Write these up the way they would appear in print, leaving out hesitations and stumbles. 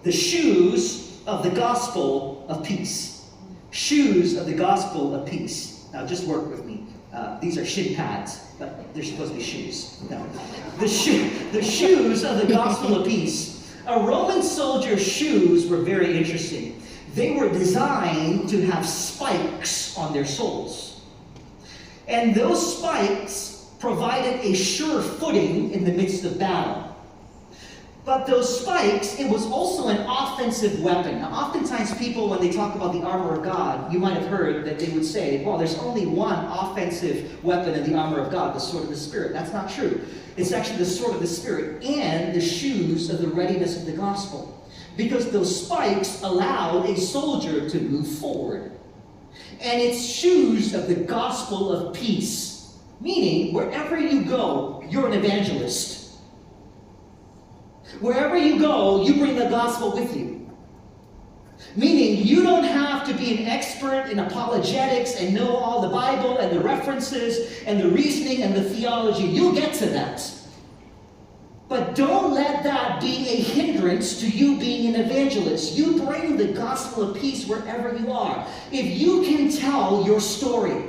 The shoes of the gospel of peace. Shoes of the gospel of peace. Now just work with me. These are shin pads, but they're supposed to be shoes. No. The shoes of the gospel of peace. A Roman soldier's shoes were very interesting. They were designed to have spikes on their soles. And those spikes provided a sure footing in the midst of battle. But those spikes, it was also an offensive weapon. Now, oftentimes people, when they talk about the armor of God, you might have heard that they would say, well, there's only one offensive weapon in the armor of God, the sword of the Spirit. That's not true. It's actually the sword of the Spirit and the shoes of the readiness of the gospel. Because those spikes allowed a soldier to move forward. And it's shoes of the gospel of peace. Meaning, wherever you go, you're an evangelist. Wherever you go, you bring the gospel with you. Meaning, you don't have to be an expert in apologetics and know all the Bible and the references and the reasoning and the theology. You'll get to that. But don't let that be a hindrance to you being an evangelist. You bring the gospel of peace wherever you are. If you can tell your story,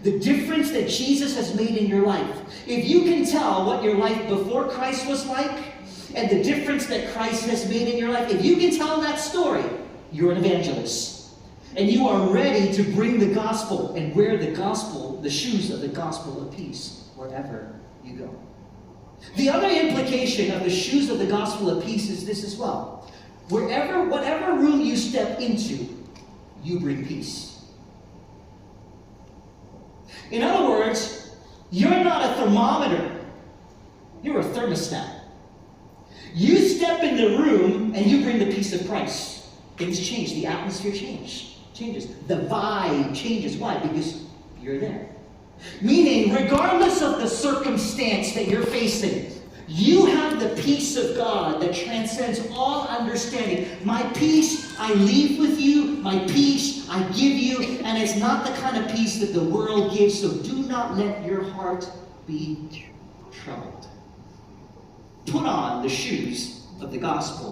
the difference that Jesus has made in your life, if you can tell what your life before Christ was like, and the difference that Christ has made in your life, if you can tell that story, you're an evangelist. And you are ready to bring the gospel and wear the gospel, the shoes of the gospel of peace, wherever you go. The other implication of the shoes of the gospel of peace is this as well. Whatever room you step into, you bring peace. In other words, you're not a thermometer. You're a thermostat. You step in the room and you bring the peace of Christ. Things change. The atmosphere changes. The vibe changes. Why? Because you're there. Meaning, regardless of the circumstance that you're facing, you have the peace of God that transcends all understanding. My peace I leave with you. My peace I give you. And it's not the kind of peace that the world gives. So do not let your heart be troubled. Put on the shoes of the gospel.